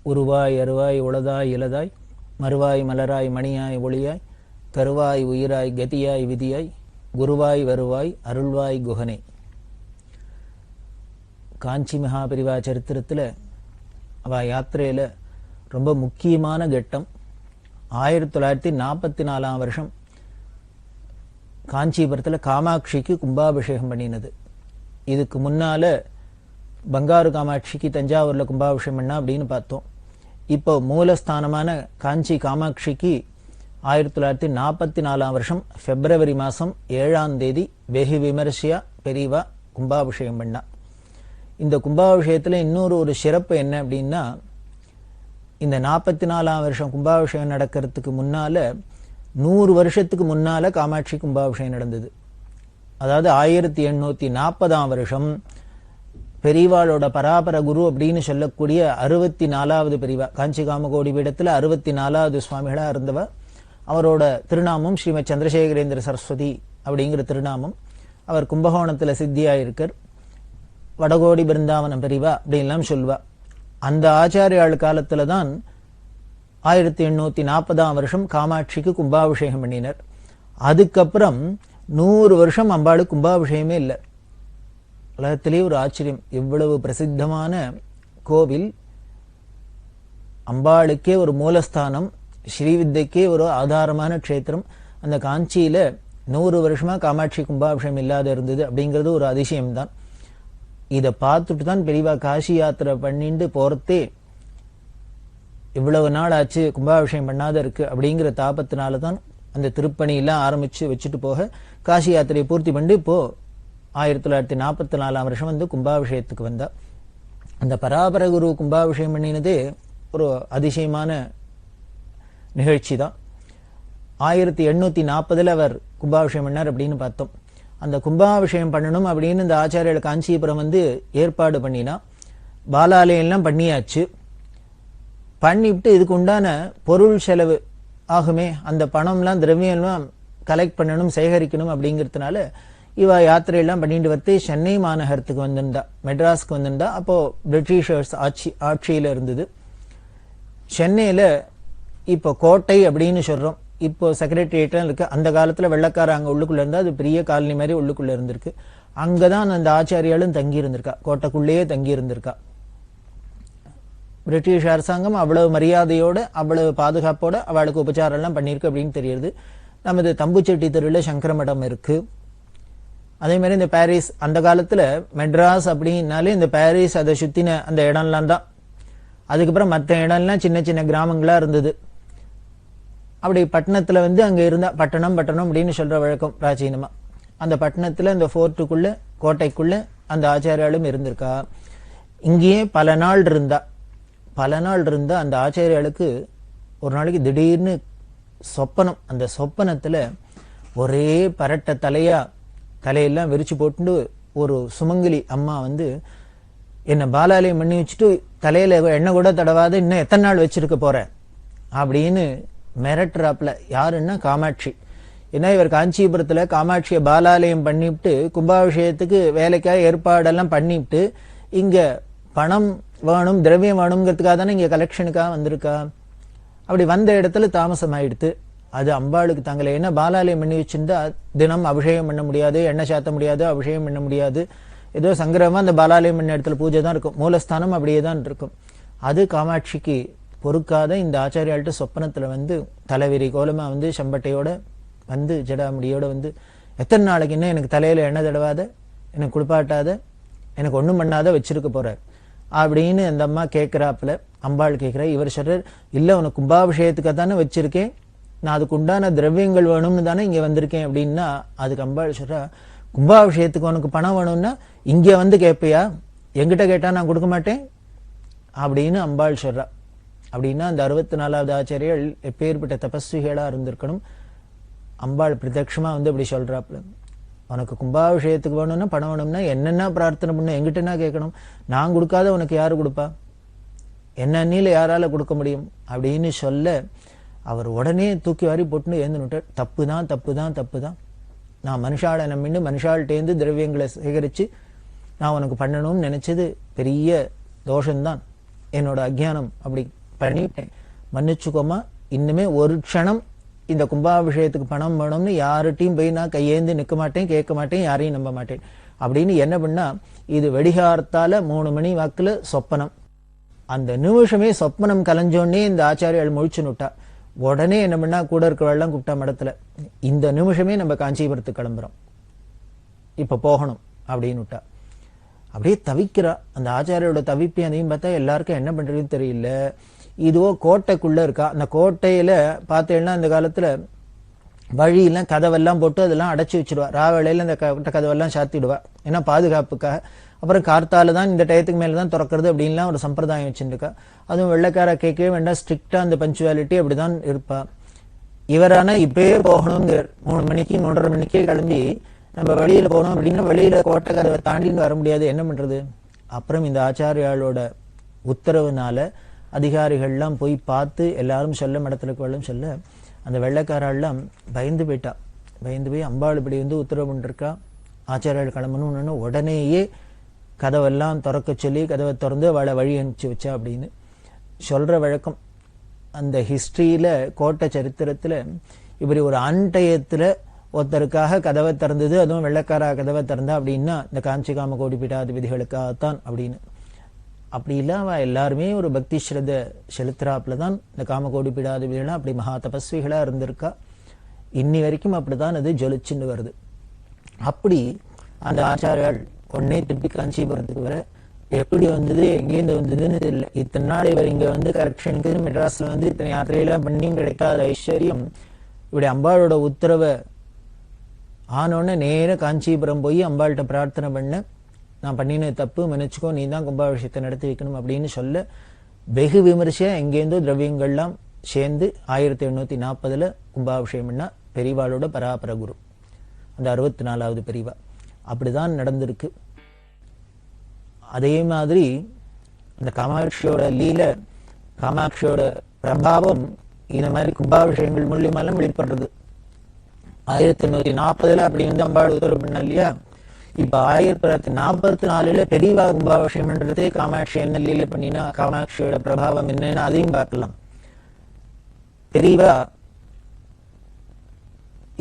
உருவாய் அருவாய் உளதாய் இலதாய் மறுவாய் மலராய் மணியாய் ஒளியாய் கருவாய் உயிராய் கதியாய் விதியாய் குருவாய் வருவாய் அருள்வாய் குகனே. காஞ்சி மகாபரிவா சரித்திரத்தில் அவ யாத்திரையில் ரொம்ப முக்கியமான கட்டம் 1944 வருஷம் காஞ்சிபுரத்தில் காமாட்சிக்கு கும்பாபிஷேகம் பண்ணினது. இதுக்கு முன்னால பங்காரு காமாட்சிக்கு தஞ்சாவூர்ல கும்பாபிஷேகம் பண்ணா அப்படின்னு பார்த்தோம். இப்போ மூலஸ்தானமான காஞ்சி காமாட்சிக்கு 1944 வருஷம் பிப்ரவரி மாசம் 7ஆம் தேதி வெகு விமரிசையா பெரியவா கும்பாபிஷேகம் பண்ணா. இந்த கும்பாபிஷேகத்துல இன்னொரு ஒரு சிறப்பு என்ன அப்படின்னா, இந்த 44ஆம் வருஷம் கும்பாபிஷேகம் நடக்கிறதுக்கு முன்னால 100 வருஷத்துக்கு முன்னால காமாட்சி கும்பாபிஷேகம் நடந்தது. அதாவது 1840ஆம் வருஷம் பெரியவாளோட பராபர குரு அப்படின்னு சொல்லக்கூடிய 64வது பெரியவா, காஞ்சி காமகோடி பீடத்துல 64வது சுவாமிகளா இருந்தவ. அவரோட திருநாமம் ஸ்ரீமத் சந்திரசேகரேந்திர சரஸ்வதி அப்படிங்கிற திருநாமம். அவர் கும்பகோணத்துல சித்தியாயிருக்கார். வடகோடி பிருந்தாவனம் பெரியவா அப்படின்லாம் சொல்வா. அந்த ஆச்சாரியாள் காலத்துல தான் 1840ஆம் வருஷம் காமாட்சிக்கு கும்பாபிஷேகம் பண்ணினர். அதுக்கப்புறம் 100 வருஷம் அம்பாளுக்கு கும்பாபிஷேகமே இல்லை. உலகத்திலேயே ஒரு ஆச்சரியம், இவ்வளவு பிரசித்தமான கோவில், அம்பாளுக்கே ஒரு மூலஸ்தானம், ஸ்ரீவித்தைக்கே ஒரு ஆதாரமான க்ஷேத்திரம், அந்த காஞ்சியில 100 வருஷமா காமாட்சி கும்பாபிஷேகம் இல்லாத இருந்தது அப்படிங்கிறது ஒரு அதிசயம்தான். இதை பார்த்துட்டு தான் பெரியவா காசி யாத்திரை பண்ணிட்டு போறதே இவ்வளவு நாள் ஆச்சு கும்பாபிஷேகம் பண்ணாத இருக்கு அப்படிங்கிற தாபத்தினால தான் அந்த திருப்பணியெல்லாம் ஆரம்பிச்சு வச்சுட்டு போக காசி யாத்திரையை பூர்த்தி பண்ணி இப்போ 1944ஆம் வருஷம் வந்து கும்பாபிஷேகத்துக்கு வந்தா. அந்த பராபர குரு கும்பாபிஷேகம் பண்ணினதே ஒரு அதிசயமான நிகழ்ச்சி தான். 1840 அவர் கும்பாபிஷேகம் பண்ணார் அப்படின்னு பார்த்தோம். அந்த கும்பாபிஷேகம் பண்ணணும் அப்படின்னு இந்த ஆச்சாரியர் காஞ்சிபுரம் வந்து ஏற்பாடு பண்ணினா, பாலாலயம் எல்லாம் பண்ணியாச்சு. பண்ணிவிட்டு இதுக்கு உண்டான பொருள் செலவு ஆகுமே, அந்த பணம்லாம் திரவியம்லாம் கலெக்ட் பண்ணணும், சேகரிக்கணும் அப்படிங்கிறதுனால இவ யாத்திரையெல்லாம் பண்ணிட்டு வந்து சென்னை மாநகரத்துக்கு வந்திருந்தா, மெட்ராஸ்க்கு வந்திருந்தா. அப்போ பிரிட்டிஷர்ஸ் ஆட்சியில இருந்தது. சென்னையில இப்போ கோட்டை அப்படின்னு சொல்றோம், இப்போ செக்ரட்டரியேட்லாம் இருக்கு. அந்த காலத்துல வெள்ளக்கார அங்க உள்ளுக்குள்ள இருந்தா, அது பெரிய காலனி மாதிரி உள்ளுக்குள்ள இருந்திருக்கு. அங்கதான் அந்த ஆச்சாரியாலும் தங்கி இருந்திருக்கா, கோட்டைக்குள்ளேயே தங்கி இருந்திருக்கா. பிரிட்டிஷ் அரசாங்கம் அவ்வளவு மரியாதையோட அவ்வளவு பாதுகாப்போட அவளுக்கு உபச்சாரம் எல்லாம் பண்ணிருக்கு அப்படின்னு தெரியுது. நமது தம்புச்செட்டி தெருவில் சங்கரமடம் இருக்கு. அதே மாதிரி இந்த பாரிஸ், அந்த காலத்துல மெட்ராஸ் அப்படின்னாலே இந்த பாரிஸ் அதை சுத்தின அந்த இடம்லாம் தான். அதுக்கப்புறம் மற்ற இடம்லாம் சின்ன சின்ன கிராமங்களா இருந்தது. அப்படி பட்டணத்துல வந்து அங்க இருந்தா, பட்டணம் அப்படின்னு சொல்ற வழக்கம் பிராச்சீனமா. அந்த பட்டணத்துல இந்த ஃபோர்ட்டுக்குள்ள கோட்டைக்குள்ள அந்த ஆச்சாரியாலும் இருந்திருக்கா. இங்கேயே பல நாள் இருந்தா அந்த ஆச்சாரியாளுக்கு ஒரு நாளைக்கு திடீர்னு சொப்பனம். அந்த சொப்பனத்துல ஒரே பரட்ட தலையெல்லாம் விரிச்சு போட்டு ஒரு சுமங்கலி அம்மா வந்து என்ன பாலாலயம் பண்ணி வச்சுட்டு தலையில எண்ணெய் கூட தடவாத இன்னும் எத்தனை நாள் வச்சிருக்க போற அப்படின்னு மிரட்டுறாப்புல. யாருன்னா காமாட்சி. ஏன்னா இவர் காஞ்சிபுரத்துல காமாட்சியை பாலாலயம் பண்ணிவிட்டு கும்பாபிஷேகத்துக்கு வேலைக்காக ஏற்பாடெல்லாம் பண்ணிவிட்டு இங்க பணம் வேணும், திரவியம் வேணுங்கிறதுக்காக தானே இங்க கலெக்ஷனுக்காக வந்திருக்கா. அப்படி வந்த இடத்துல தாமசம் ஆயிடுத்து. அது அம்பாளுக்கு தங்களை என்ன பாலாலயம் பண்ணி வச்சிருந்தா தினம் அபிஷேகம் பண்ண முடியாது, எண்ணெய் சாத்த முடியாது, அபிஷேகம் பண்ண முடியாது. ஏதோ சங்கிரமா அந்த பாலாலயம் பண்ண இடத்துல பூஜை தான் இருக்கும், மூலஸ்தானம் அப்படியே தான் இருக்கும். அது காமாட்சிக்கு பொறுக்காத இந்த ஆச்சாரியாள்கிட்ட சொப்பனத்துல வந்து தலைவிரி கோலமா வந்து செம்பட்டையோட வந்து ஜடாமுடியோட வந்து, எத்தனை நாளைக்கு இன்னும் எனக்கு தலையில எண்ணெய் தடவாத, எனக்கு குளிப்பாட்டாத, எனக்கு ஒண்ணும் பண்ணாத வச்சிருக்க போறார் அப்படின்னு அந்த அம்மா கேட்கிறாப்புல. அம்பாள் கேட்கிறா. இவர் சொல்றார், இல்ல உனக்கு கும்பாபிஷேகத்துக்காக தானே வச்சிருக்கேன், நான் அதுக்கு உண்டான திரவியங்கள் வேணும்னு தானே இங்க வந்திருக்கேன் அப்படின்னா, அதுக்கு அம்பாள் சொல்றா, கும்பாபிஷேகத்துக்கு உனக்கு பணம் வேணும்னா இங்க வந்து கேட்பியா, எங்கிட்ட கேட்டா நான் கொடுக்க மாட்டேன் அப்படின்னு அம்பாள் சொல்றா. அப்படின்னா அந்த 64வது ஆச்சாரியர் எப்பேற்பட்ட தபஸ்விகளா இருந்திருக்கணும். அம்பாள் பிரத்யட்சமா வந்து அப்படி சொல்றாப்புல, உனக்கு கும்பாபிஷேகத்துக்கு வேணும்னா பணம் வேணும்னா என்னென்ன பிரார்த்தனை பண்ண எங்கிட்டனா கேட்கணும், நான் கொடுக்காத உனக்கு யாரு கொடுப்பா, என்ன அண்ணில யாரால கொடுக்க முடியும் அப்படின்னு சொல்ல, அவர் உடனே தூக்கி வாரி போட்டுன்னு ஏந்துட்டார். தப்புதான், நான் மனுஷாளை நம்பின்னு மனுஷாள்கிட்டேருந்து திரவியங்களை சேகரிச்சு நான் உனக்கு பண்ணணும்னு நினைச்சது பெரிய தோஷம்தான். என்னோட அஜ்ஞானம் அப்படி பண்ணிட்டேன், மன்னிச்சுக்கோமா, இன்னுமே ஒரு க்ஷணம் இந்த கும்பாபிஷேகத்துக்கு பணம் வேணும்னு யார்கிட்டையும் போய் நான் கையேந்து நிற்க மாட்டேன், கேட்க மாட்டேன், யாரையும் நம்ப மாட்டேன் அப்படின்னு என்ன பண்ணா, இது வெடிகார்த்தால 3 மணி வாக்குல சொப்பனம். அந்த நிமிஷமே சொப்பனம் கலைஞ்சோடனே இந்த ஆச்சாரியால் முழிச்சு நுட்டா. உடனே என்ன பண்ணா, கூட இருக்கிறவெல்லாம் கூப்பிட்டா மடத்துல, இந்த நிமிஷமே நம்ம காஞ்சிபுரத்துக்கு கிளம்புறோம், இப்ப போகணும் அப்படின்னு விட்டா. அப்படியே தவிக்கிறா. அந்த ஆச்சாரியோட தவிப்பை அதையும் பார்த்தா எல்லாருக்கும் என்ன பண்றதுன்னு தெரியல. இதுவோ கோட்டைக்குள்ள இருக்கா. அந்த கோட்டையில பார்த்தேன்னா அந்த காலத்துல வழியெல்லாம் கதவெல்லாம் போட்டு அதெல்லாம் அடைச்சி வச்சிடுவா. ராவேளையில அந்த கதவெல்லாம் சாத்திடுவா, ஏன்னா பாதுகாப்புக்காக. அப்புறம் கார்த்தால தான் இந்த டயத்துக்கு மேலதான் திறக்கிறது அப்படின்லாம் ஒரு சம்பிரதாயம் வச்சுருக்கா. அதுவும் வெள்ளைக்கார கேட்கவே வேண்டாம், ஸ்ட்ரிக்டா அந்த பஞ்சுவாலிட்டி அப்படிதான் இருப்பா. இவரான இப்பயே போகணுங்க, 3 மணிக்கு 3:30 மணிக்கே கிளம்பி நம்ம வெளியில போனோம் அப்படின்னா வெளியில கோட்டை கதவை தாண்டின்னு வர முடியாது, என்ன பண்றது? அப்புறம் இந்த ஆச்சாரியாளோட உத்தரவுனால அதிகாரிகள்லாம் போய் பார்த்து எல்லாரும் சொல்ல, மடத்திற்கு சொல்ல, அந்த வெள்ளைக்காரெல்லாம் பயந்து போயிட்டா. பயந்து போய் அம்பாள் இப்படி உத்தரவு பண்ணிருக்கா, ஆச்சாரியால் கிளம்பணும்னு உடனேயே கதவெல்லாம் திறக்க சொல்லி கதவை திறந்து அவளை வழி அனுப்பிச்சு வச்சா அப்படின்னு சொல்ற வழக்கம். அந்த ஹிஸ்டரியில கோட்டை சரித்திரத்துல இப்படி ஒரு அன்டயத்துல ஒருத்தருக்காக கதவை திறந்தது, அதுவும் வெள்ளைக்காரா கதவை திறந்தா அப்படின்னா இந்த காஞ்சி காம கோடி பீடாதிபதிகளுக்காகத்தான் அப்படின்னு. அப்படி இல்லாம எல்லாருமே ஒரு பக்தி ஸ்ரத்த செலுத்துறாப்புலதான் இந்த காமகோடி பீடாதிபதிகளும் அப்படி மகா தபஸ்விகளா இருந்திருக்கா. இன்னி வரைக்கும் அப்படிதான் அது ஜொலிச்சுன்னு வருது. அப்படி அந்த ஆச்சாரியால் உடனே திருப்பி காஞ்சிபுரத்துக்கு வர எப்படி வந்தது, எங்கேருந்து வந்ததுன்னு தெரியல. இத்தனை நாள் இவர் இங்க கரெக்ஷனுக்கு மெட்ராஸ்ல இத்தனை யாத்திரையெல்லாம் பண்ணியும் கிடைக்காத ஐஸ்வர்யம் இப்படி அம்பாளோட உத்தரவை ஆனோடனே நேர காஞ்சிபுரம் போய் அம்பாள்கிட்ட பிரார்த்தனை பண்ண, நான் பண்ணின தப்பு மன்னிச்சுக்கோ, நீ தான் கும்பாபிஷேகத்தை நடத்தி வைக்கணும் அப்படின்னு சொல்ல, வெகு விமர்சையா எங்கேருந்தோ திரவியங்கள்லாம் சேர்ந்து 1840 கும்பாபிஷேகம் பண்ணா பெரியவாளோட பராபர குரு, அந்த 64வது பெரியவா. அப்படிதான் நடந்திருக்கு. அதே மாதிரி அந்த காமாட்சியோட லீல, காமாட்சியோட பிரபாவம் இந்த மாதிரி கும்பாபிஷேகங்கள் மூலியமாலாம் வெளிப்படுறது. 1840 அப்படி அம்பாள் உத்தரவு பண்ண இல்லையா. இப்ப 1944 பெரியவா கும்பாபிஷேகம்ன்றதே காமாட்சி என்ன லீல பண்ணினா காமாட்சியோட பிரபாவம் என்னன்னு அதையும் பார்க்கலாம். பெரியவா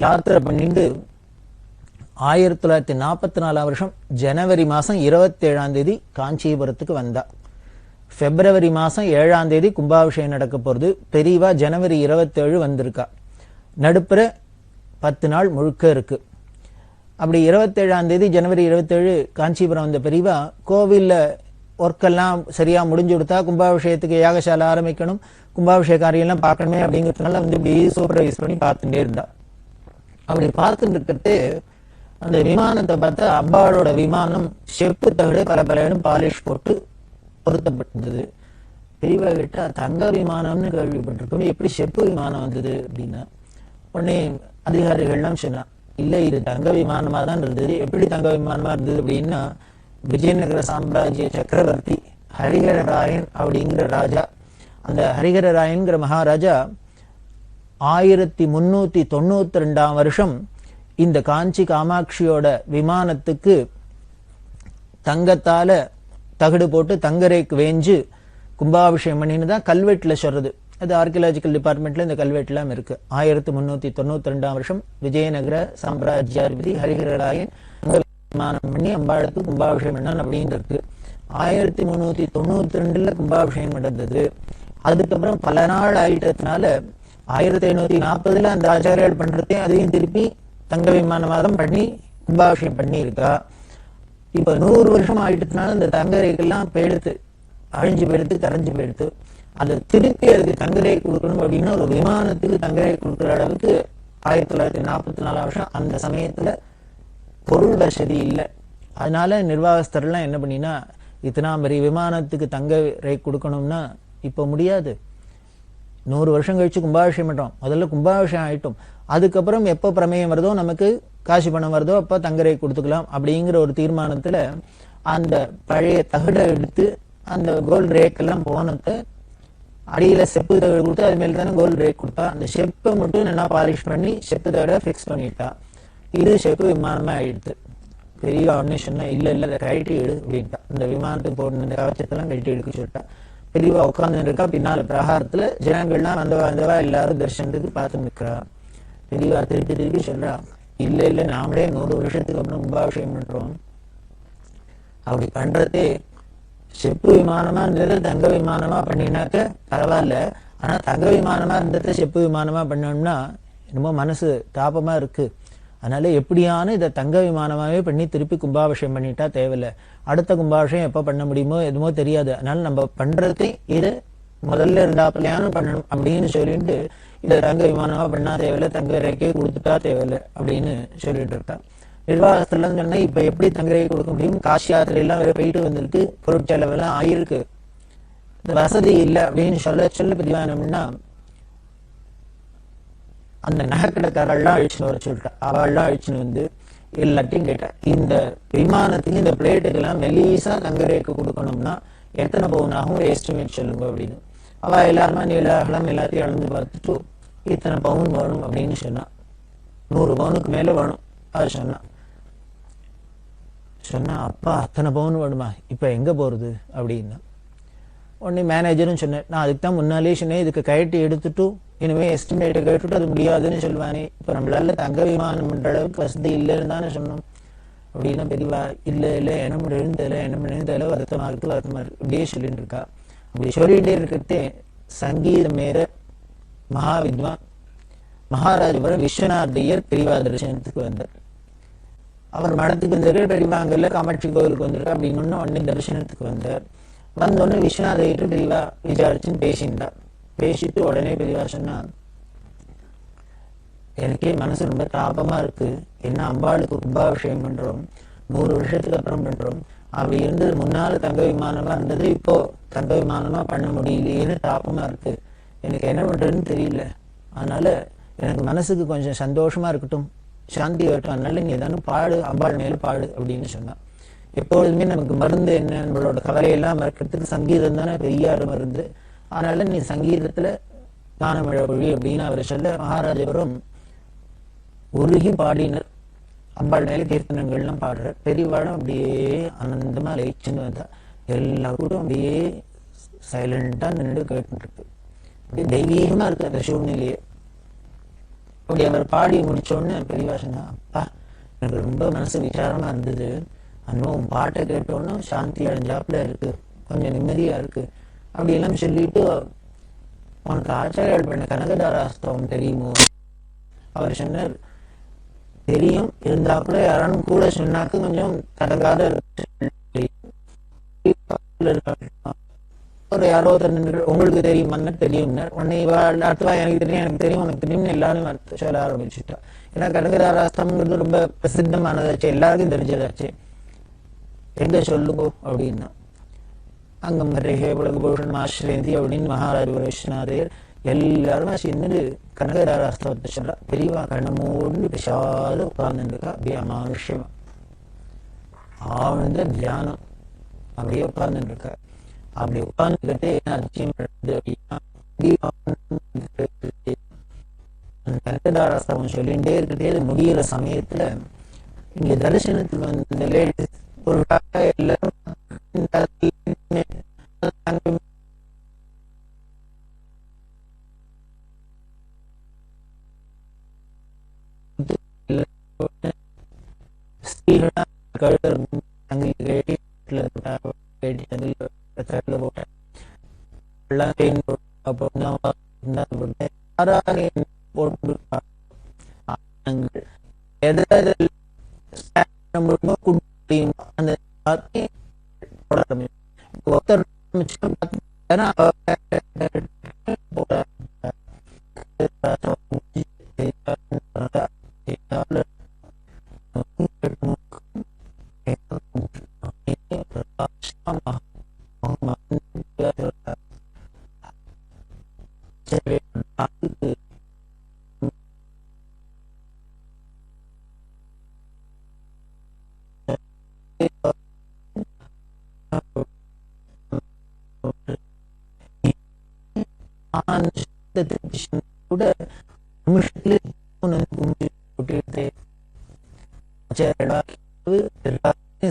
யாத்திரை பண்ணிட்டு 1944 ஜனவரி மாசம் 27ஆம் தேதி காஞ்சிபுரத்துக்கு வந்தா. பிப்ரவரி மாசம் 7ஆம் தேதி கும்பாபிஷேகம் நடக்க போறது. பெரியவா ஜனவரி 27 வந்திருக்கா. நடுப்புற 10 நாள் முழுக்க இருக்கு. அப்படி 27ஆம் தேதி ஜனவரி 27 காஞ்சிபுரம் வந்த பெரியவா கோவில்ல ஒர்க்கெல்லாம் சரியா முடிஞ்சு கொடுத்தா கும்பாபிஷேகத்துக்கு யாகசாலை ஆரம்பிக்கணும், கும்பாபிஷேக காரியெல்லாம் பார்க்கணுமே அப்படிங்கிறதுனால இப்படி சூப்பர்வைஸ் பண்ணி பார்த்துட்டே இருந்தா. அப்படி பார்த்துட்டு இருக்கிறது அந்த விமானத்தை பார்த்தா அம்பாளோட விமானம் செப்பு தகடு பல பாலிஷ் போட்டு பொருத்தப்பட்டிருந்தது. பெரியவா கிட்ட தங்க விமானம்னு கேள்விப்பட்டிருக்கோம், எப்படி செப்பு விமானம் வந்தது அப்படின்னா, உடனே அதிகாரிகள்லாம் சொன்னா, இல்ல இது தங்க விமானமா தான் இருந்தது. எப்படி தங்க விமானமா இருந்தது அப்படின்னா, விஜயநகர சாம்ராஜ்ய சக்கரவர்த்தி ஹரிஹரராயன் அப்படிங்கிற ராஜா, அந்த ஹரிஹரராயன்கிற மகாராஜா 1392ஆம் வருஷம் இந்த காஞ்சி காமாட்சியோட விமானத்துக்கு தங்கத்தால தகடு போட்டு தங்கரேக்கு வேஞ்சு கும்பாபிஷேகம் பண்ணின்னு தான் கல்வெட்டுல சொல்றது. அது ஆர்கியாலஜிக்கல் டிபார்ட்மெண்ட்ல இந்த கல்வெட்டுலாம் இருக்கு. 1392ஆம் வருஷம் விஜயநகர சாம்ராஜ்யாதிபதி ஹரிஹரராயன் விமானம் பண்ணி அம்பாளுக்கு கும்பாபிஷேகம் பண்ணான் அப்படின்னு இருக்கு. 1392 கும்பாபிஷேகம் நடந்தது. அதுக்கப்புறம் பல நாள் ஆயிட்டதுனால 1540 அந்த ஆச்சாரியால் பண்றதே அதையும் திருப்பி தங்க விமானவாதம் பண்ணி கும்பாபிஷேகம் பண்ணி இருக்கா. இப்ப 100 வருஷம் ஆயிட்டதுனால இந்த தங்கரேக்கெல்லாம் போயிடுத்து, அழிஞ்சு போயிடுத்து, கரைஞ்சு போயிடுத்து. அதை திருப்பி அதுக்கு தங்கரே கொடுக்கணும் அப்படின்னா ஒரு விமானத்துக்கு தங்கரே கொடுக்குற அளவுக்கு 1944 வருஷம் அந்த சமயத்துல பொருள் வசதி இல்லை. அதனால நிர்வாகஸ்தர்லாம் என்ன பண்ணினா, இத்தனாம் பெரிய விமானத்துக்கு தங்க ரே கொடுக்கணும்னா இப்ப முடியாது. 100 வருஷம் கழிச்சு கும்பாபிஷேகம் பண்றோம், முதல்ல கும்பாபிஷேகம் ஆயிட்டோம், அதுக்கப்புறம் எப்ப பிரமேயம் வருதோ நமக்கு காசு பணம் வருதோ அப்ப தங்கரை கொடுத்துக்கலாம் அப்படிங்கிற ஒரு தீர்மானத்துல அந்த பழைய தகடை எடுத்து அந்த கோல்டு ரேக் எல்லாம் போனதை அடியில செப்பு தகடு கொடுத்து அது மேல தானே கோல்டு ரேக் கொடுத்தா. அந்த செப்பை மட்டும் நல்லா பாலிஷ் பண்ணி செப்பு தகடை பிக்ஸ் பண்ணிட்டா. இது செப்பு விமானமா ஆயிடுது. பெரிய ஆர்கனைசேஷன் இல்ல அதை கழட்டி எடு அப்படின்ட்டா. இந்த விமானத்துக்கு போடணும் இந்த கவச்சத்தெல்லாம் கழட்டி எடுக்க சொல்லிட்டா. பெரியவா உட்கார்ந்து இருக்கா. பின்னால பிரகாரத்துல ஜனங்கள்லாம் வந்தவா எல்லாரும் தரிசனத்துக்கு பார்த்து நிற்கிறா. பெரியவா திருப்பி திருப்பி சொல்றா, இல்ல இல்ல நாமளே 100 வருஷத்துக்கு அப்புறம் கும்பாபிஷேகம் பண்றோம். அப்படி பண்றதே செப்பு விமானமா இருந்தது தங்க விமானமா பண்ணினாக்க பரவாயில்ல. ஆனா தங்க விமானமா இருந்தது செப்பு விமானமா பண்ணோம்னா என்னமோ மனசு தாபமா இருக்கு. அதனால எப்படியான இதை தங்க விமானமாவே பண்ணி திருப்பி கும்பாபிஷேகம் பண்ணிட்டா தேவையில்லை. அடுத்த கும்பாபிஷேகம் எப்ப பண்ண முடியுமோ எதுமோ தெரியாது. அதனால நம்ம பண்றதே இது முதல்ல இருந்தாப்பிலையான பண்ணணும் அப்படின்னு சொல்லிட்டு இதை தங்க விமானமா பண்ணா தேவையில்லை, தங்க ரேக்கே கொடுத்துட்டா தேவையில்லை அப்படின்னு சொல்லிட்டு இருக்கா. நிர்வாகத்துல சொன்னா இப்ப எப்படி தங்க ரேகை கொடுக்க முடியும்? காசி யாத்திரை எல்லாம் வேற போயிட்டு வந்திருக்கு, பொருட்செலவெல்லாம் ஆயிருக்கு, வசதி இல்லை அப்படின்னு சொல்ல பெரியவானம்னா அந்த நகைக்கடைக்காரெல்லாம் அழிச்சுன்னு வர சொல்லிட்டா. அவள்லாம் அழிச்சுன்னு வந்து எல்லாத்தையும் கேட்டா, இந்த விமானத்துக்கு இந்த பிளேட்டுக்கெல்லாம் மெலீசா தங்க ரேக்கு கொடுக்கணும்னா எத்தனை பவுன் ஆகும் எஸ்டிமேட் சொல்லுங்க அப்படின்னு. அவ எல்லாருமா நீளம் எல்லாத்தையும் அளந்து பார்த்துட்டு இத்தனை பவுன் வேணும் அப்படின்னு சொன்னா. 100 பவுனுக்கு மேல வேணும் அது சொன்னா அப்பா அத்தனை பவுன் வேணுமா, இப்ப எங்க போறது அப்படின்னா. உடனே மேனேஜரும் சொன்னேன், நான் அதுக்கு தான் முன்னாலே சொன்னேன், இதுக்கு கயட்டி எடுத்துட்டு இனிமே எஸ்டிமேட்டை கேட்டுட்டு அது முடியாதுன்னு சொல்லுவானே, இப்ப நம்மளால தங்க விமானம் பண்ற அளவுக்கு வசதி இல்லைன்னு தானே சொன்னோம் அப்படின்னா. பெரியவா இல்ல இல்ல என்ன முடியும் தெரியல, என்ன முடியும் தெரியல, வருத்தமா இருக்கு இப்படியே சொல்லிட்டு இருக்கா. அப்படி சொல்லிட்டே இருக்கிறதே சங்கீதம் மேற மகாவித்வான் மகாராஜபுரம் விஸ்வநாதையர் பெரியவா தரிசனத்துக்கு வந்தார். அவர் மடத்துக்கு வந்தாரு. பெரியவாங்கல்ல காமாட்சி கோவிலுக்கு வந்திருக்கா அப்படின்னு உடனே தரிசனத்துக்கு வந்தார். வந்தோடனே விஸ்வநாதையிட்டு பெரியவா விசாரிச்சுன்னு பேசிண்டா. பேசிட்டு உடனே பெரியவா சொன்னா, எனக்கே மனசு ரொம்ப தாபமா இருக்கு. என்ன அம்பாளுக்கு கும்பாபிஷேகம் பண்றோம், 100 வருஷத்துக்கு அப்புறம் பண்றோம். அப்படி இருந்தது முன்னால தங்க விமானமா இருந்தது, இப்போ தங்க விமானமா பண்ண முடியலையேன்னு தாபமா இருக்கு. எனக்கு என்ன பண்றதுன்னு தெரியல. அதனால எனக்கு மனசுக்கு கொஞ்சம் சந்தோஷமா இருக்கட்டும், சாந்தி வரட்டும். அதனால நீ ஏதானும் பாடு, அம்பாள் மேல பாடு அப்படின்னு சொன்னா. எப்பொழுதுமே நமக்கு மருந்து என்ன, நம்மளோட கவலையெல்லாம் மறக்கிறதுக்கு சங்கீதம் தானே பெரிய மருந்து. அதனால நீ சங்கீதத்துல கானமழை மொழி அப்படின்னு அவர் சொல்ல மகாராஜபுரம் உருகி பாடினர். அம்பாள் மேல கீர்த்தனங்கள்லாம் பாடுற பெரியவாளும் அப்படியே ஆனந்தமா லயிச்சுன்னு வந்தா. எல்லா கூட அப்படியே சைலண்டா நின்று கேட்டு இருக்கு. அப்படியே தெய்வீகமா இருக்கு அந்த சூழ்நிலையே. அப்படி அவர் பாடி முடிச்சோன்னு பெரியவா சொன்னா, அப்பா எனக்கு ரொம்ப மனசு விசாரமா இருந்தது, அனுபவம் பாட்டை கேட்டோன்னு சாந்தி அடைஞ்சாப்புல இருக்கு, கொஞ்சம் நிம்மதியா இருக்கு அப்படி எல்லாம் சொல்லிட்டு, உனக்கு ஆச்சாரியால் பண்ண கனகதாராஸ்தவம் தெரியுமோ? அவர் சொன்னார், தெரியும், இருந்தாப்புல யாரும் கூட சொன்னாக்கு கொஞ்சம் தடங்காத ஒரு யாரோ உங்களுக்கு தெரியுமான்னு தெரியும். உடனே அடுத்தவா எனக்கு தெரியும் எனக்கு தெரியும் உனக்கு தெரியும்னு எல்லாரும் சொல்ல ஆரம்பிச்சுட்டா. ஏன்னா கனகதாராஸ்தவங்கிறது ரொம்ப பிரசித்தமானதாச்சு, எல்லாருக்கும் தெரிஞ்சதாச்சு. எங்க சொல்லுங்கோ அப்படின்னா, அங்கம் ரேகே உலகபூஷன் ஆசிரியந்தி அப்படின்னு மகாராஜபுர விஸ்வநாதையர் எல்லாருமா சேர்ந்து கனகதாராஸ்தவத்தை சொல்றா. பெரியவா கண்ணமோடு விஷால உட்கார்ந்துருக்கா. அப்படியே அமானுஷ்யமா ஆழ்ந்த தியானம் அப்படியே உட்கார்ந்துட்டு இருக்கா. அப்படி உட்கார்ந்துக்கிட்டே என்ன அதிசயம் அப்படின்னா, கனகதாராஸ்தவம் சொல்லிகிட்டே இருக்கிறதே முடிகிற சமயத்துல இங்க தரிசனத்துக்கு வந்த லேடிஸ் ஒரு எல்லாரும் கூட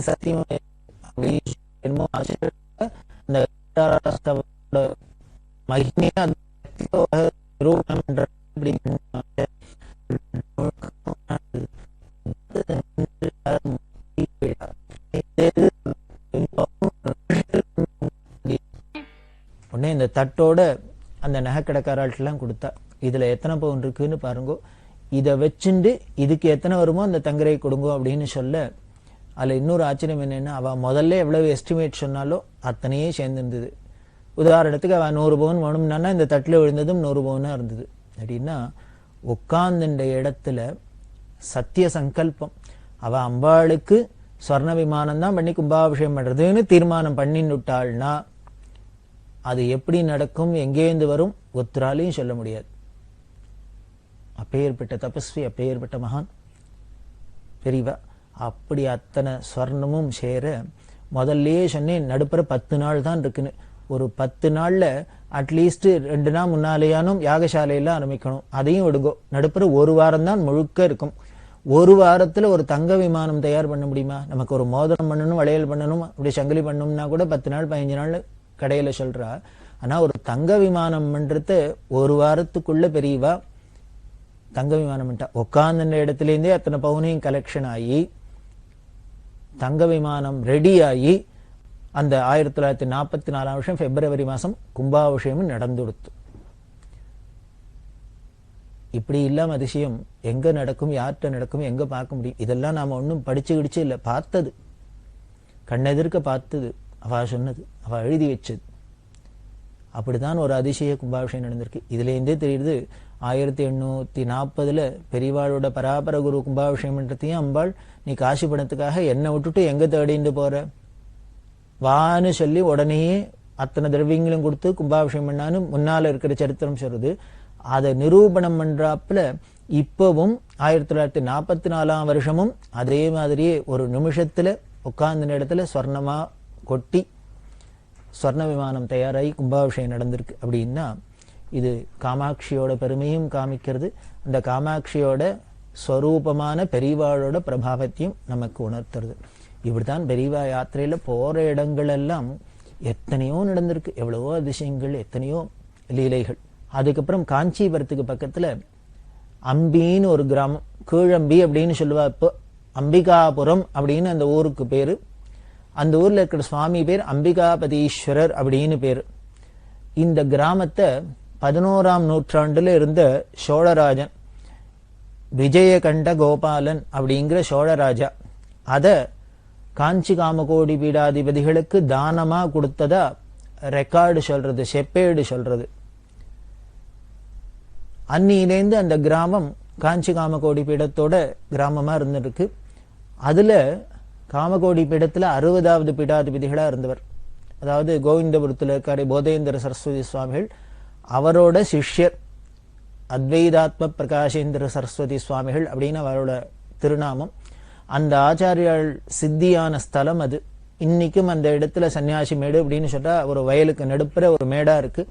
சத்தியம் உடனே இந்த தட்டோட அந்த நகைக்கடைக்காரர்கள்லாம் கொடுத்தா, இதுல எத்தனை பவுன் இருக்குன்னு பாருங்க, இதை வச்சுண்டு இதுக்கு எத்தனை வருமோ அந்த தங்கரை கொடுங்க அப்படின்னு சொல்ல, அதுல இன்னொரு ஆச்சரியம் என்னன்னா, அவ முதல்ல எவ்வளவு எஸ்டிமேட் சொன்னாலோ அத்தனையே சேர்ந்திருந்தது. உதாரணத்துக்கு அவ 100 பவுன் வேணும்னா இந்த தட்டுல விழுந்ததும் 100 பவுனா இருந்தது. அப்படின்னா உட்கார்ந்த இடத்துல சத்திய சங்கல்பம், அவ அம்பாளுக்கு ஸ்வர்ண விமானம் தான் பண்ணி கும்பாபிஷேகம் பண்றதுன்னு தீர்மானம் பண்ணிட்டாள்னா அது எப்படி நடக்கும், எங்கேருந்து வரும், ஒத்துராலையும் சொல்ல முடியாது. அப்பேற்பட்ட தபஸ்வி, அப்பேற்பட்ட மகான் பெரியவா. அப்படி அத்தனை ஸ்வர்ணமும் சேர முதல்லயே சொன்னேன், நடுப்புற 10 நாள் தான் இருக்குன்னு. ஒரு 10 நாள்ல அட்லீஸ்ட் 2 நாள் முன்னாலேயானும் யாகசாலையெல்லாம் ஆரம்பிக்கணும். அதையும் விடுங்கோ, நடுப்புற 1 வாரம் தான் முழுக்க இருக்கும். 1 வாரத்துல ஒரு தங்க விமானம் தயார் பண்ண முடியுமா? நமக்கு ஒரு மோதிரம் பண்ணணும், வளையல் பண்ணணும், அப்படி சங்கிலி பண்ணணும்னா கூட 10 நாள் 15 நாள் கடையில சொல்றா. ஆனா ஒரு தங்க விமானம் பண்றது 1 வாரத்துக்குள்ள பெரியவா தங்க விமானம் உட்கார்ந்த இடத்துல இருந்தே அத்தனை பவுனையும் கலெக்ஷன் ஆகி தங்க விமானம் ரெடி ஆகி அந்த 1944 வருஷம் பிப்ரவரி மாசம் கும்பாபிஷேகம் நடந்துடுத்து. இப்படி இல்லாம அதிசயம் எங்க நடக்கும், யார்கிட்ட நடக்கும், எங்க பார்க்க முடியும்? இதெல்லாம் நாம ஒன்னும் படிச்சு கிடிச்சு இல்ல, பார்த்தது, கண்ணெதிர்க்க பார்த்தது, அவ சொன்னது, அவ எழுதி வச்சது. அப்படித்தான் ஒரு அதிசய கும்பாபிஷேகம் நடந்திருக்கு. இதுல இருந்தே தெரியுது 1840 பெரியவாளோட பராபர குரு கும்பாபிஷேகம்ன்றதையும் அம்பாள், நீ காசி பணத்துக்காக என்னை விட்டுட்டு எங்க தேடிட்டு போற வான்னு சொல்லி உடனேயே அத்தனை திரவியங்களும் கொடுத்து கும்பாபிஷேகம் பண்ணான்னு முன்னால இருக்கிற சரித்திரம் சொல்றது. அதை நிரூபணம் பண்றாப்புல இப்பவும் 1944 வருஷமும் அதே மாதிரியே ஒரு நிமிஷத்துல உட்கார்ந்த இடத்துல ஸ்வர்ணமா கொட்டி ஸ்வர்ண விமானம் தயாராகி கும்பாபிஷேகம் நடந்திருக்கு. அப்படின்னா இது காமாட்சியோட பெருமையும் காமிக்கிறது, அந்த காமாட்சியோட ஸ்வரூபமான பெரியவாளோட பிரபாவத்தையும் நமக்கு உணர்த்துறது. இப்படித்தான் பெரியவா யாத்திரையில போற இடங்கள் எல்லாம் எத்தனையோ நடந்திருக்கு, எவ்வளவோ அதிசயங்கள், எத்தனையோ லீலைகள். அதுக்கப்புறம் காஞ்சிபுரத்துக்கு பக்கத்துல அம்பின்னு ஒரு கிராமம், கீழம்பி அப்படின்னு சொல்லுவா. இப்போ அம்பிகாபுரம் அப்படின்னு அந்த ஊருக்கு பேரு. அந்த ஊர்ல இருக்கிற சுவாமி பேர் அம்பிகாபதீஸ்வரர் அப்படின்னு பேரு. இந்த கிராமத்தை 11ஆம் நூற்றாண்டுல இருந்த சோழராஜன் விஜயகண்ட கோபாலன் அப்படிங்கிற சோழராஜா அத காஞ்சி காமகோடி பீடாதிபதிகளுக்கு தானமா கொடுத்ததா ரெக்கார்டு சொல்றது, செப்பேடு சொல்றது. அன்னியிலேந்து அந்த கிராமம் காஞ்சி காமகோடி பீடத்தோட கிராமமா இருந்திருக்கு. அதுல காமகோடி பீடத்துல 60வது பீடாதிபதிகளா இருந்தவர், அதாவது கோவிந்தபுரத்துல இருக்காரு போதேந்திர சரஸ்வதி சுவாமிகள், அவரோட சிஷ்யர் அத்வைதாத்ம பிரகாஷேந்திர சரஸ்வதி சுவாமிகள் அப்படின்னு அவரோட திருநாமம். அந்த ஆச்சாரியால் சித்தியான ஸ்தலம் அது. இன்னைக்கும் அந்த இடத்துல சன்னியாசி மேடு அப்படின்னு சொல்றா, ஒரு வயலுக்கு நடுப்புற ஒரு மேடா இருக்கு.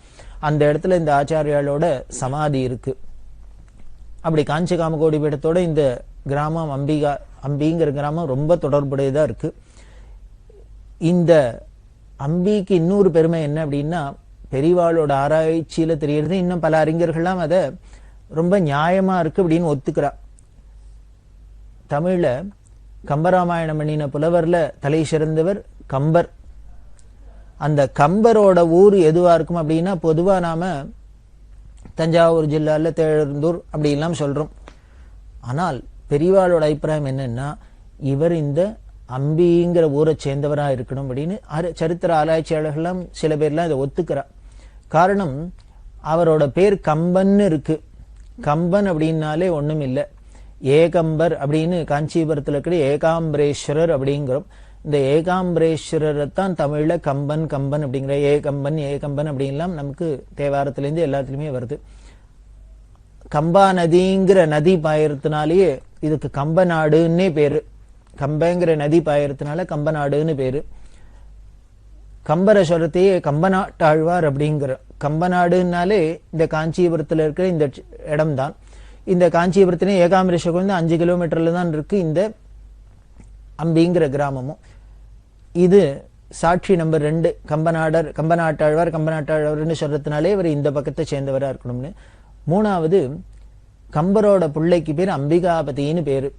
அந்த இடத்துல இந்த ஆச்சாரியாலோட சமாதி இருக்கு. அப்படி காஞ்சி காமகோடி பீடத்தோட இந்த கிராமம் அம்பிங்கிற கிராமம் ரொம்ப தொடர்புடையதா இருக்கு. இந்த அம்பிக்கு இன்னொரு பெருமை என்ன அப்படின்னா, பெரியவாளோட ஆராய்ச்சியில தெரியறது, இன்னும் பல அறிஞர்கள்லாம் அதை ரொம்ப நியாயமா இருக்கு அப்படின்னு ஒத்துக்கிறா. தமிழ்ல கம்பராமாயணம் பண்ணின புலவர்ல தலை சிறந்தவர் கம்பர். அந்த கம்பரோட ஊர் எதுவா இருக்கும் அப்படின்னா, பொதுவா நாம தஞ்சாவூர் ஜில்லால தேழந்தூர் அப்படி எல்லாம் சொல்றோம். ஆனால் பெரியவாளோட அபிப்பிராயம் என்னன்னா, இவர் இந்த அம்பிங்கிற ஊரை சேர்ந்தவரா இருக்கணும் அப்படின்னு சரித்திர ஆராய்ச்சியாளர்கள்லாம் சில பேர்லாம் இதை ஒத்துக்கிறா. காரணம், அவரோட பேர் கம்பன்னு இருக்கு. கம்பன் அப்படின்னாலே ஒண்ணும் இல்லை, ஏகம்பர் அப்படின்னு காஞ்சிபுரத்துல இருக்கிற ஏகாம்பரேஸ்வரர் அப்படிங்கிறோம். இந்த ஏகாம்பரேஸ்வரரை தான் தமிழ்ல கம்பன் கம்பன் அப்படிங்கிற ஏகம்பன் அப்படின்லாம் நமக்கு தேவாரத்திலேருந்து எல்லாத்துலயுமே வருது. கம்பா நதிங்கிற நதி பாயறதுனாலேயே இதுக்கு கம்ப நாடுன்னே பேரு. கம்பங்கிற நதி பாயறதுனால கம்ப நாடுன்னு பேரு. கம்பரஸ்வரத்தையே கம்பநாட்டாழ்வார் அப்படிங்கிற, கம்பநாடுனாலே இந்த காஞ்சிபுரத்துல இருக்கிற இந்த இடம் தான். இந்த காஞ்சிபுரத்திலே ஏகாம்பரேஸ்வரம் வந்து 5 கிலோமீட்டர்ல தான் இருக்கு இந்த அம்பிங்கிற கிராமமும். இது சாட்சி நம்பர் 2 கம்பநாட்டாழ்வார்னு சொல்றதுனாலே இவர் இந்த பக்கத்தை சேர்ந்தவரா இருக்கணும்னு. 3வது கம்பரோட பிள்ளைக்கு பேர் அம்பிகாபதினு பேரு,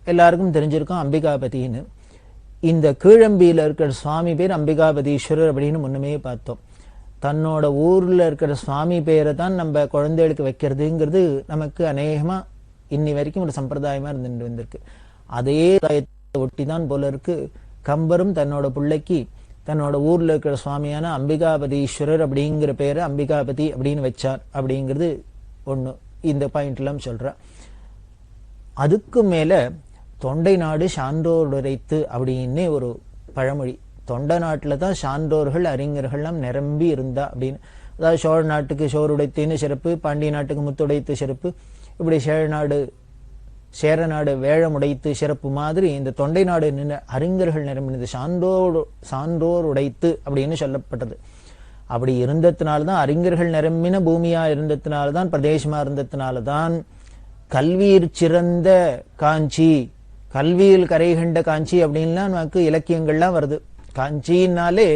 எல்லாருக்கும் தெரிஞ்சிருக்கும் அம்பிகாபதினு. இந்த கீழம்பியில இருக்கிற சுவாமி பேர் அம்பிகாபதீஸ்வரர் அப்படின்னு முன்னமே பார்த்தோம். தன்னோட ஊர்ல இருக்கிற சுவாமி பேரை தான் நம்ம குழந்தைகளுக்கு வைக்கிறதுங்கிறது நமக்கு அநேகமா இன்னி வரைக்கும் ஒரு சம்பிரதாயமா இருந்துட்டு வந்திருக்கு. அதே ஒட்டி தான் போல இருக்கு கம்பரும் தன்னோட பிள்ளைக்கு தன்னோட ஊர்ல இருக்கிற சுவாமியான அம்பிகாபதீஸ்வரர் அப்படிங்கிற பேரை அம்பிகாபதி அப்படின்னு வச்சார் அப்படிங்கிறது ஒண்ணு. இந்த பாயிண்ட் எல்லாம் சொல்ற. அதுக்கு மேல தொண்டை நாடு சான்றோர் உரைத்து அப்படின்னு ஒரு பழமொழி. தொண்டை நாட்டுல தான் சான்றோர்கள் அறிஞர்கள்லாம் நிரம்பி இருந்தா அப்படின்னு. அதாவது சோழ நாட்டுக்கு சோறு உடைத்துன்னு சிறப்பு, பாண்டிய நாட்டுக்கு முத்துடைத்து சிறப்பு, இப்படி சேர நாடு வேழமுடைத்து சிறப்பு மாதிரி இந்த தொண்டை நாடு அறிஞர்கள் நிரம்பினது, சான்றோர் உடைத்து அப்படின்னு சொல்லப்பட்டது. அப்படி இருந்ததுனால்தான், அறிஞர்கள் நிரம்பின பூமியா இருந்ததுனால்தான், பிரதேசமா இருந்ததுனால்தான் கல்வியில் சிறந்த காஞ்சி, கல்வியில் கரை கண்ட காஞ்சி அப்படின்லாம் நமக்கு இலக்கியங்கள்லாம் வருது. காஞ்சினாலே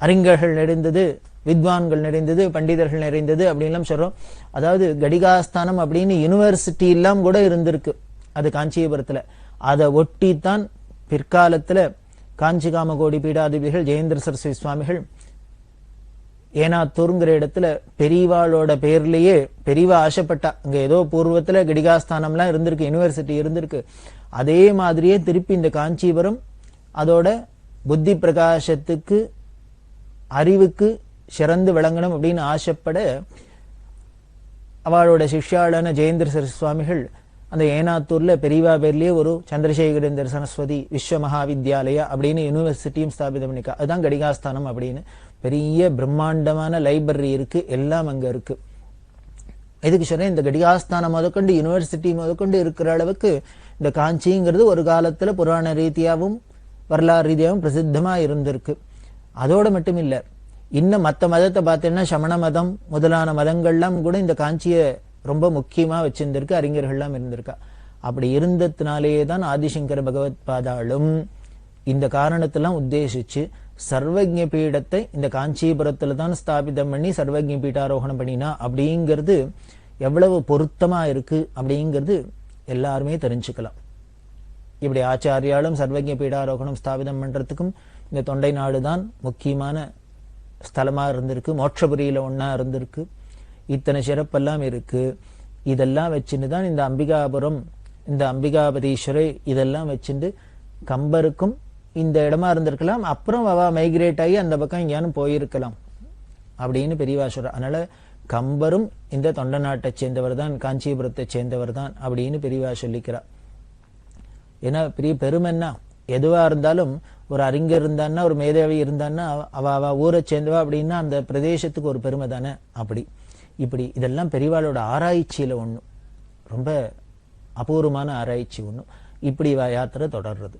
அறிஞர்கள் நிறைந்தது, வித்வான்கள் நிறைந்தது, பண்டிதர்கள் நிறைந்தது அப்படின்லாம் சொல்றோம். அதாவது கடிகாஸ்தானம் அப்படின்னு யூனிவர்சிட்டி எல்லாம் கூட இருந்திருக்கு அது காஞ்சிபுரத்துல. அதை ஒட்டித்தான் பிற்காலத்துல காஞ்சி காமகோடி பீடாதிபதிகள் ஜெயேந்திர சரஸ்வதி சுவாமிகள் ஏனாத்தூருங்கிற இடத்துல பெரியவாளோட பேர்லயே பெரியவா ஆசைப்பட்டா, இங்க ஏதோ பூர்வத்துல கடிகாஸ்தானம்லாம் இருந்திருக்கு, யூனிவர்சிட்டி இருந்திருக்கு, அதே மாதிரியே திருப்பி இந்த காஞ்சிபுரம் அதோட புத்தி பிரகாசத்துக்கு அறிவுக்கு சிறந்து விளங்கணும் அப்படின்னு ஆசைப்பட அவளோட சிஷ்யாளான ஜெயேந்திர சரஸ்வதி சுவாமிகள் அந்த ஏனாத்தூர்ல பெரியவா பேர்லயே ஒரு சந்திரசேகரேந்திர சரஸ்வதி விஸ்வ மகாவித்யாலயா அப்படின்னு யூனிவர்சிட்டியும் ஸ்தாபிதம் பண்ணிக்கா. அதுதான் கடிகாஸ்தானம் அப்படின்னு. பெரிய பிரம்மாண்டமான லைப்ரரி இருக்கு, எல்லாம் அங்க இருக்கு. எதுக்கு சொல்றேன், இந்த கடிகாஸ்தானம் முதற்கொண்டு யூனிவர்சிட்டி முதற்கொண்டு இருக்கிற அளவுக்கு இந்த காஞ்சிங்கிறது ஒரு காலத்துல புராண ரீதியாகவும் வரலாறு ரீதியாகவும் பிரசித்தமா இருந்திருக்கு. அதோட மட்டும் இல்ல, இன்னும் மற்ற மதத்தை பார்த்தீங்கன்னா சமண மதம் முதலான மதங்கள்லாம் கூட இந்த காஞ்சியை ரொம்ப முக்கியமா வச்சிருந்திருக்கு, அறிஞர்கள்லாம் இருந்திருக்கா. அப்படி இருந்ததுனாலேயே தான் ஆதிசங்கர பகவத் பாதாளும் இந்த காரணத்தெல்லாம் உத்தேசிச்சு சர்வஜ்ஞ பீடத்தை இந்த காஞ்சிபுரத்துல தான் ஸ்தாபிதம் பண்ணி சர்வஜ்ஞ பீடாரோகணம் பண்ணினா அப்படிங்கிறது எவ்வளவு பொருத்தமா இருக்கு அப்படிங்கிறது எல்லாருமே தெரிஞ்சுக்கலாம். இப்படி ஆச்சாரியாலும் சர்வஜ்ஞ பீடாரோகணம் ஸ்தாபிதம் பண்றதுக்கும் இந்த தொண்டை நாடுதான் முக்கியமான ஸ்தலமா இருந்திருக்கு, மோட்சபுரியில ஒன்னா இருந்திருக்கு, இத்தனை சிறப்பெல்லாம் இருக்கு. இதெல்லாம் வச்சுட்டு தான் இந்த அம்பிகாபுரம், இந்த அம்பிகாபதீஸ்வரை இதெல்லாம் வச்சுட்டு கம்பருக்கும் இந்த இடமா இருந்திருக்கலாம். அப்புறம் அவ மைக்ரேட் ஆகி அந்த பக்கம் எங்கேயானும் போயிருக்கலாம் அப்படின்னு பெரியவா சொல்ற. அதனால கம்பரும் இந்த தொண்டை நாட்டை சேர்ந்தவர் தான், காஞ்சிபுரத்தை சேர்ந்தவர் தான் அப்படின்னு பெரியவா சொல்லிக்கிறார். ஏன்னா பெரிய பெருமைன்னா எதுவா இருந்தாலும் ஒரு அறிஞர் இருந்தான்னா ஒரு மேதாவி இருந்தான்னா அவ ஊரை சேர்ந்தவா அப்படின்னா அந்த பிரதேசத்துக்கு ஒரு பெருமை தானே. அப்படி இப்படி இதெல்லாம் பெரியவாளோட ஆராய்ச்சியில ஒண்ணு, ரொம்ப அபூர்வமான ஆராய்ச்சி ஒண்ணு. இப்படி யாத்திரை தொடர்றது.